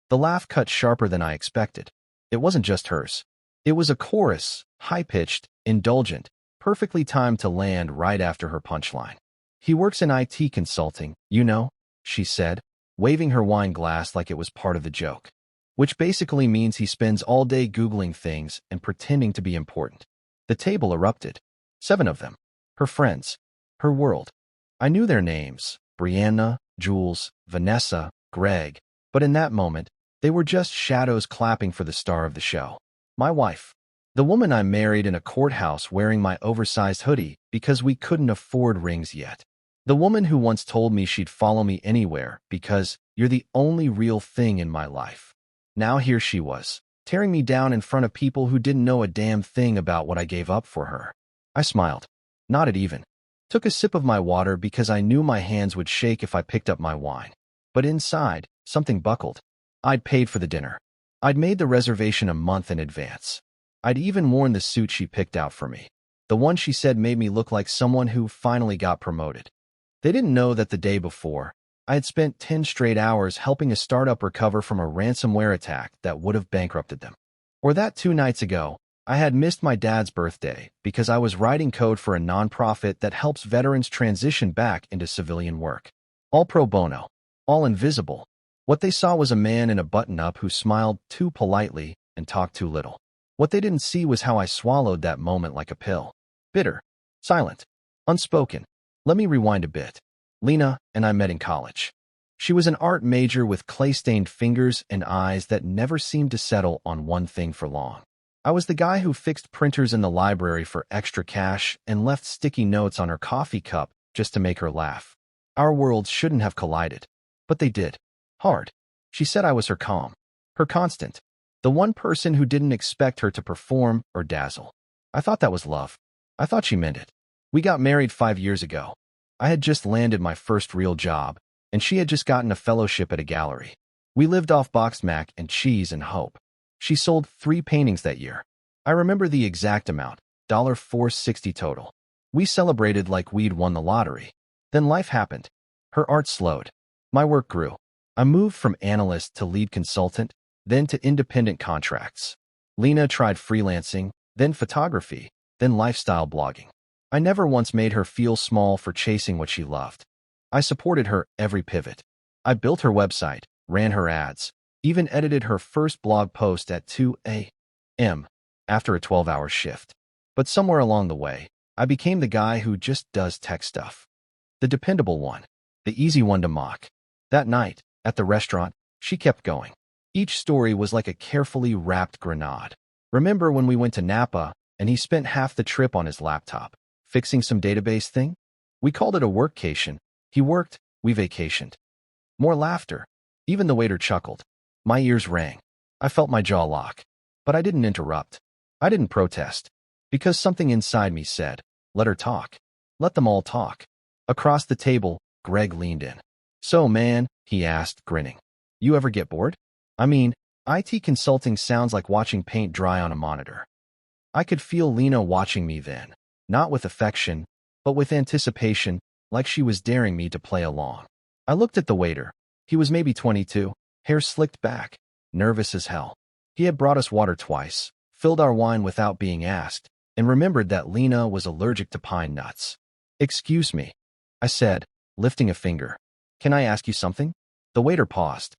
The laugh cut sharper than I expected. It wasn't just hers. It was a chorus, high-pitched, indulgent, perfectly timed to land right after her punchline. "He works in IT consulting, you know," she said, waving her wine glass like it was part of the joke. Which basically means he spends all day Googling things and pretending to be important. The table erupted. 7 of them. Her friends. Her world. I knew their names, Brianna, Jules, Vanessa, Greg, but in that moment, they were just shadows clapping for the star of the show. My wife. The woman I married in a courthouse wearing my oversized hoodie because we couldn't afford rings yet. The woman who once told me she'd follow me anywhere because you're the only real thing in my life. Now here she was, tearing me down in front of people who didn't know a damn thing about what I gave up for her. I smiled. Nodded even. Took a sip of my water because I knew my hands would shake if I picked up my wine. But inside, something buckled. I'd paid for the dinner. I'd made the reservation a month in advance. I'd even worn the suit she picked out for me. The one she said made me look like someone who finally got promoted. They didn't know that the day before, I had spent 10 straight hours helping a startup recover from a ransomware attack that would have bankrupted them. Or that 2 nights ago, I had missed my dad's birthday because I was writing code for a nonprofit that helps veterans transition back into civilian work. All pro bono. All invisible. What they saw was a man in a button-up who smiled too politely and talked too little. What they didn't see was how I swallowed that moment like a pill. Bitter. Silent. Unspoken. Let me rewind a bit. Lena and I met in college. She was an art major with clay-stained fingers and eyes that never seemed to settle on one thing for long. I was the guy who fixed printers in the library for extra cash and left sticky notes on her coffee cup just to make her laugh. Our worlds shouldn't have collided, but they did. Hard. She said I was her calm, her constant, the one person who didn't expect her to perform or dazzle. I thought that was love. I thought she meant it. We got married 5 years ago. I had just landed my first real job, and she had just gotten a fellowship at a gallery. We lived off boxed mac and cheese and hope. She sold 3 paintings that year. I remember the exact amount, $460 total. We celebrated like we'd won the lottery. Then life happened. Her art slowed. My work grew. I moved from analyst to lead consultant, then to independent contracts. Lena tried freelancing, then photography, then lifestyle blogging. I never once made her feel small for chasing what she loved. I supported her every pivot. I built her website, ran her ads, even edited her first blog post at 2 a.m. after a 12-hour shift. But somewhere along the way, I became the guy who just does tech stuff. The dependable one. The easy one to mock. That night, at the restaurant, she kept going. Each story was like a carefully wrapped grenade. Remember when we went to Napa and he spent half the trip on his laptop, fixing some database thing? We called it a workcation. He worked, we vacationed. More laughter. Even the waiter chuckled. My ears rang. I felt my jaw lock. But I didn't interrupt. I didn't protest. Because something inside me said, let her talk. Let them all talk. Across the table, Greg leaned in. So, man, he asked, grinning. You ever get bored? I mean, IT consulting sounds like watching paint dry on a monitor. I could feel Lena watching me then, not with affection, but with anticipation, like she was daring me to play along. I looked at the waiter. He was maybe 22, hair slicked back, nervous as hell. He had brought us water twice, filled our wine without being asked, and remembered that Lena was allergic to pine nuts. Excuse me, I said, lifting a finger. Can I ask you something? The waiter paused.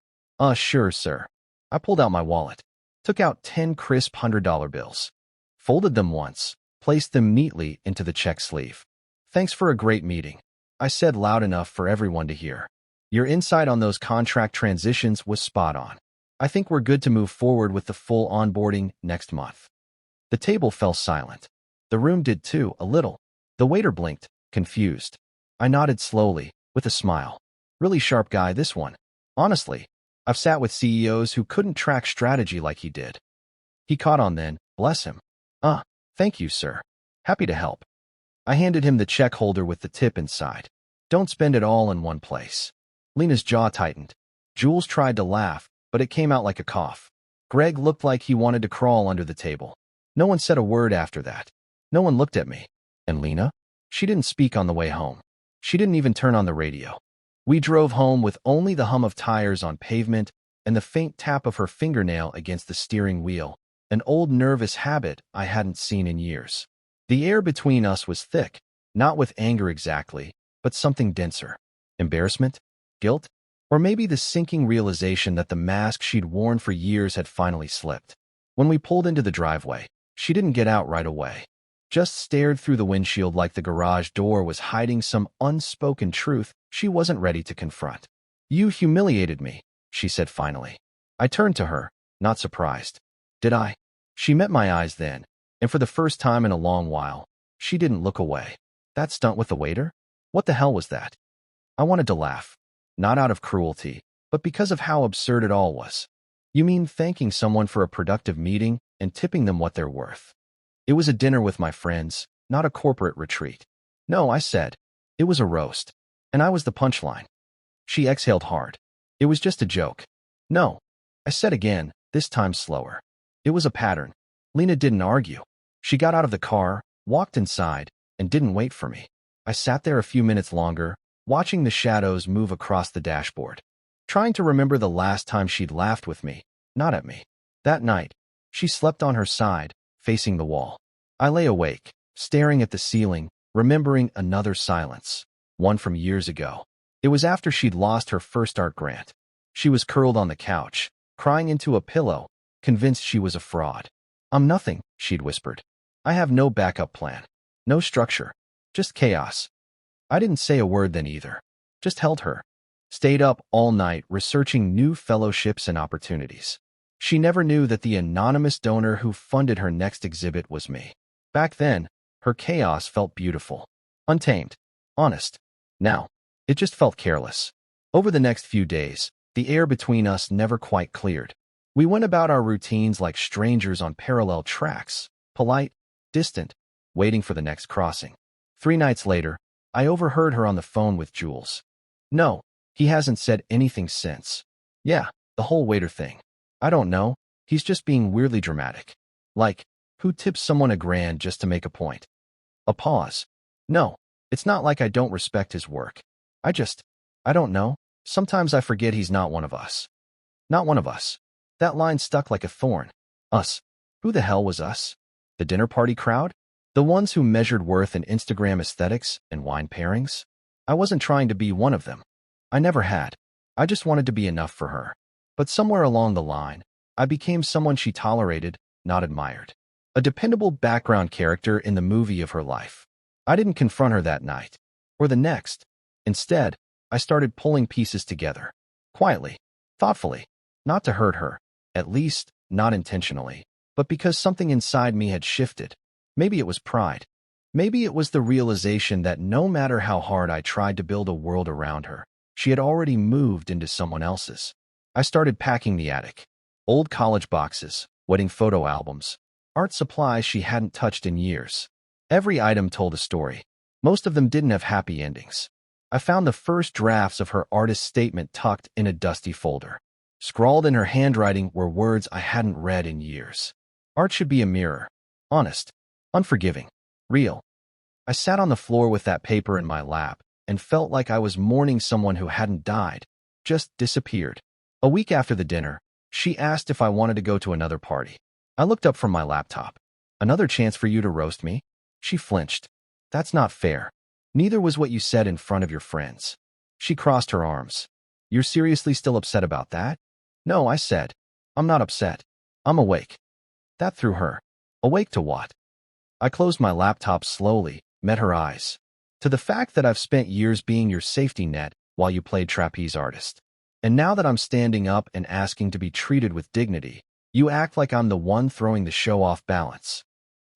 Sure, sir. I pulled out my wallet, took out 10 crisp $100 bills, folded them once, placed them neatly into the check sleeve. Thanks for a great meeting, I said loud enough for everyone to hear. Your insight on those contract transitions was spot on. I think we're good to move forward with the full onboarding next month. The table fell silent. The room did too, a little. The waiter blinked, confused. I nodded slowly, with a smile. Really sharp guy, this one. Honestly, I've sat with CEOs who couldn't track strategy like he did. He caught on then, bless him. Thank you, sir. Happy to help. I handed him the check holder with the tip inside. Don't spend it all in one place. Lena's jaw tightened. Jules tried to laugh, but it came out like a cough. Greg looked like he wanted to crawl under the table. No one said a word after that. No one looked at me. And Lena? She didn't speak on the way home. She didn't even turn on the radio. We drove home with only the hum of tires on pavement and the faint tap of her fingernail against the steering wheel, an old nervous habit I hadn't seen in years. The air between us was thick, not with anger exactly, but something denser. Embarrassment? Guilt? Or maybe the sinking realization that the mask she'd worn for years had finally slipped. When we pulled into the driveway, she didn't get out right away. Just stared through the windshield like the garage door was hiding some unspoken truth she wasn't ready to confront. "You humiliated me," she said finally. I turned to her, not surprised. "Did I?" She met my eyes then, and for the first time in a long while, she didn't look away. "That stunt with the waiter? What the hell was that?" I wanted to laugh, not out of cruelty, but because of how absurd it all was. "You mean thanking someone for a productive meeting and tipping them what they're worth?" "It was a dinner with my friends, not a corporate retreat." "No," I said. "It was a roast. And I was the punchline." She exhaled hard. "It was just a joke." "No," I said again, this time slower. "It was a pattern." Lena didn't argue. She got out of the car, walked inside, and didn't wait for me. I sat there a few minutes longer, watching the shadows move across the dashboard, trying to remember the last time she'd laughed with me, not at me. That night, she slept on her side, facing the wall. I lay awake, staring at the ceiling, remembering another silence, one from years ago. It was after she'd lost her first art grant. She was curled on the couch, crying into a pillow, convinced she was a fraud. "I'm nothing," she'd whispered. "I have no backup plan, no structure, just chaos." I didn't say a word then either, just held her. Stayed up all night researching new fellowships and opportunities. She never knew that the anonymous donor who funded her next exhibit was me. Back then, her chaos felt beautiful, untamed, honest. Now, it just felt careless. Over the next few days, the air between us never quite cleared. We went about our routines like strangers on parallel tracks, polite, distant, waiting for the next crossing. 3 nights later, I overheard her on the phone with Jules. "No, he hasn't said anything since." "Yeah, the whole waiter thing. I don't know, he's just being weirdly dramatic. Like, who tips someone $1,000 just to make a point?" A pause. "No, it's not like I don't respect his work. I don't know, sometimes I forget he's not one of us." Not one of us. That line stuck like a thorn. Us. Who the hell was us? The dinner party crowd? The ones who measured worth in Instagram aesthetics and wine pairings? I wasn't trying to be one of them. I never had. I just wanted to be enough for her. But somewhere along the line, I became someone she tolerated, not admired. A dependable background character in the movie of her life. I didn't confront her that night, or the next. Instead, I started pulling pieces together. Quietly, thoughtfully, not to hurt her, at least, not intentionally, but because something inside me had shifted. Maybe it was pride. Maybe it was the realization that no matter how hard I tried to build a world around her, she had already moved into someone else's. I started packing the attic. Old college boxes, wedding photo albums, art supplies she hadn't touched in years. Every item told a story. Most of them didn't have happy endings. I found the first drafts of her artist statement tucked in a dusty folder. Scrawled in her handwriting were words I hadn't read in years. Art should be a mirror. Honest. Unforgiving. Real. I sat on the floor with that paper in my lap and felt like I was mourning someone who hadn't died, just disappeared. A week after the dinner, she asked if I wanted to go to another party. I looked up from my laptop. "Another chance for you to roast me?" She flinched. "That's not fair. Neither was what you said in front of your friends." She crossed her arms. "You're seriously still upset about that?" "No," I said. "I'm not upset. I'm awake." That threw her. Awake to what? I closed my laptop slowly, met her eyes. "To the fact that I've spent years being your safety net while you played trapeze artist. And now that I'm standing up and asking to be treated with dignity, you act like I'm the one throwing the show off balance."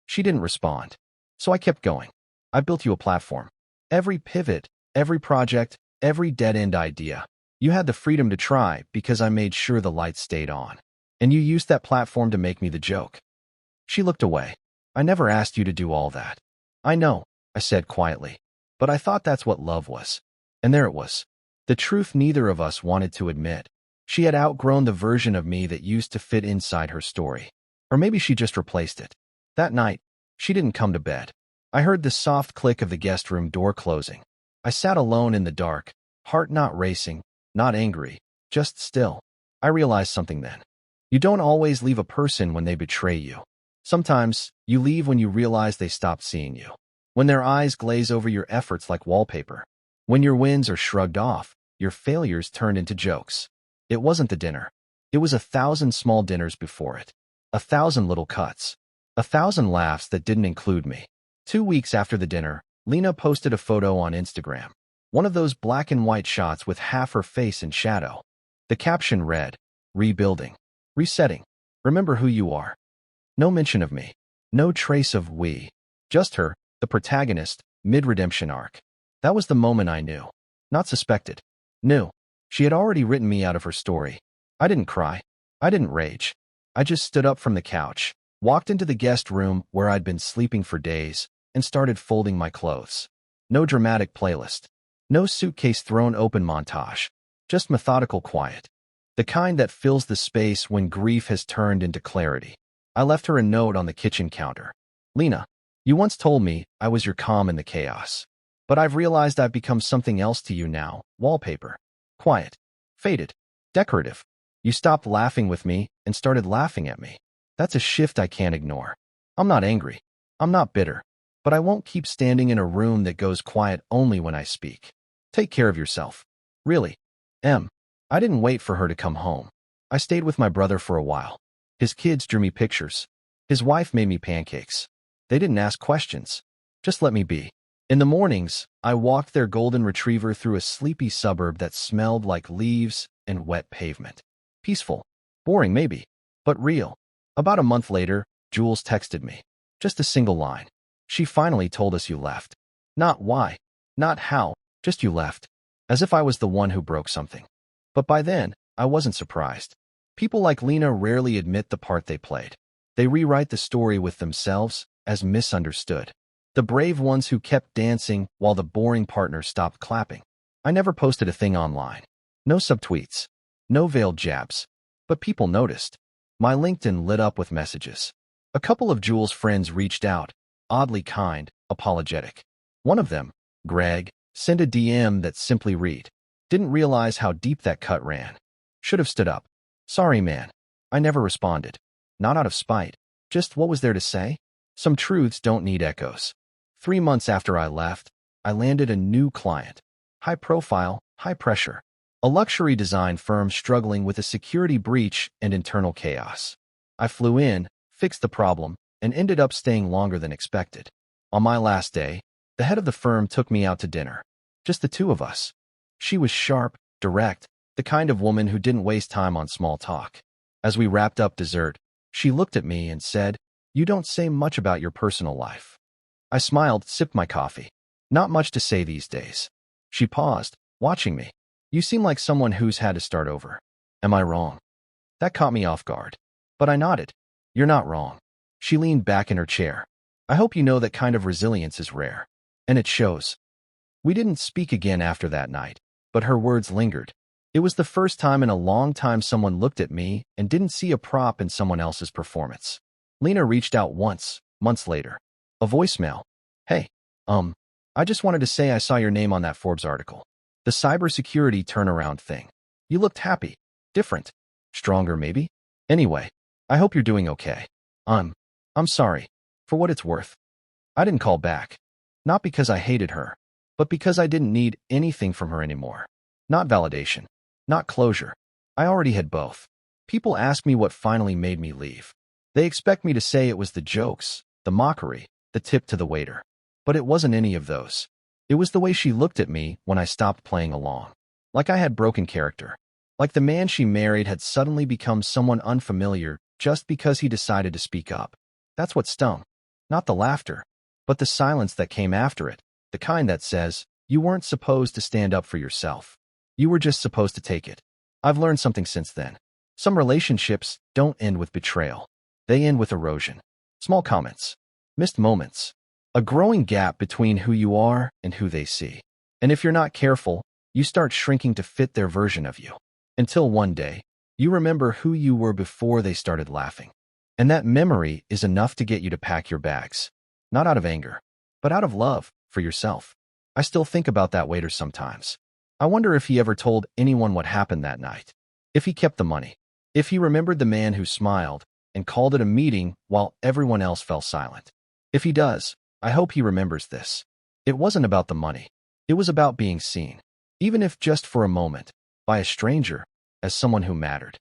She didn't respond. So I kept going. "I built you a platform. Every pivot, every project, every dead-end idea. You had the freedom to try because I made sure the lights stayed on. And you used that platform to make me the joke." She looked away. "I never asked you to do all that." "I know," I said quietly. "But I thought that's what love was." And there it was. The truth neither of us wanted to admit. She had outgrown the version of me that used to fit inside her story. Or maybe she just replaced it. That night, she didn't come to bed. I heard the soft click of the guest room door closing. I sat alone in the dark, heart not racing, not angry, just still. I realized something then. You don't always leave a person when they betray you. Sometimes, you leave when you realize they stopped seeing you. When their eyes glaze over your efforts like wallpaper. When your wins are shrugged off, your failures turned into jokes. It wasn't the dinner. It was 1,000 small dinners before it. 1,000 little cuts. 1,000 laughs that didn't include me. 2 weeks after the dinner, Lena posted a photo on Instagram. One of those black and white shots with half her face in shadow. The caption read, "Rebuilding. Resetting. Remember who you are." No mention of me. No trace of we. Just her, the protagonist, mid-redemption arc. That was the moment I knew. Not suspected. Knew. She had already written me out of her story. I didn't cry. I didn't rage. I just stood up from the couch, walked into the guest room where I'd been sleeping for days, and started folding my clothes. No dramatic playlist. No suitcase thrown open montage. Just methodical quiet. The kind that fills the space when grief has turned into clarity. I left her a note on the kitchen counter. "Lena, you once told me I was your calm in the chaos. But I've realized I've become something else to you now. Wallpaper. Quiet. Faded. Decorative. You stopped laughing with me and started laughing at me. That's a shift I can't ignore. I'm not angry. I'm not bitter. But I won't keep standing in a room that goes quiet only when I speak. Take care of yourself. Really. M." I didn't wait for her to come home. I stayed with my brother for a while. His kids drew me pictures. His wife made me pancakes. They didn't ask questions. Just let me be. In the mornings, I walked their golden retriever through a sleepy suburb that smelled like leaves and wet pavement. Peaceful. Boring maybe, but real. About a month later, Jules texted me. Just a single line. "She finally told us you left." Not why, not how, just you left. As if I was the one who broke something. But by then, I wasn't surprised. People like Lena rarely admit the part they played. They rewrite the story with themselves as misunderstood. The brave ones who kept dancing while the boring partner stopped clapping. I never posted a thing online. No subtweets. No veiled jabs. But people noticed. My LinkedIn lit up with messages. A couple of Jules' friends reached out, oddly kind, apologetic. One of them, Greg, sent a DM that simply read, "Didn't realize how deep that cut ran. Should have stood up. Sorry, man." I never responded. Not out of spite. Just what was there to say? Some truths don't need echoes. 3 months after I left, I landed a new client. High profile, high pressure. A luxury design firm struggling with a security breach and internal chaos. I flew in, fixed the problem, and ended up staying longer than expected. On my last day, the head of the firm took me out to dinner. Just the two of us. She was sharp, direct, the kind of woman who didn't waste time on small talk. As we wrapped up dessert, she looked at me and said, "You don't say much about your personal life." I smiled, sipped my coffee. Not much to say these days. She paused, watching me. "You seem like someone who's had to start over. Am I wrong?" That caught me off guard. But I nodded. "You're not wrong." She leaned back in her chair. "I hope you know that kind of resilience is rare. And it shows." We didn't speak again after that night, but her words lingered. It was the first time in a long time someone looked at me and didn't see a prop in someone else's performance. Lena reached out once, months later. A voicemail. "Hey, I just wanted to say I saw your name on that Forbes article. The cybersecurity turnaround thing. You looked happy. Different. Stronger, maybe? Anyway, I hope you're doing okay. I'm sorry. For what it's worth." I didn't call back. Not because I hated her, but because I didn't need anything from her anymore. Not validation. Not closure. I already had both. People ask me what finally made me leave. They expect me to say it was the jokes, the mockery, the tip to the waiter. But it wasn't any of those. It was the way she looked at me when I stopped playing along. Like I had broken character. Like the man she married had suddenly become someone unfamiliar just because he decided to speak up. That's what stung. Not the laughter, but the silence that came after it. The kind that says, you weren't supposed to stand up for yourself. You were just supposed to take it. I've learned something since then. Some relationships don't end with betrayal. They end with erosion. Small comments. Missed moments. A growing gap between who you are and who they see. And if you're not careful, you start shrinking to fit their version of you. Until one day, you remember who you were before they started laughing. And that memory is enough to get you to pack your bags. Not out of anger, but out of love for yourself. I still think about that waiter sometimes. I wonder if he ever told anyone what happened that night. If he kept the money. If he remembered the man who smiled and called it a meeting while everyone else fell silent. If he does, I hope he remembers this. It wasn't about the money. It was about being seen, even if just for a moment, by a stranger, as someone who mattered.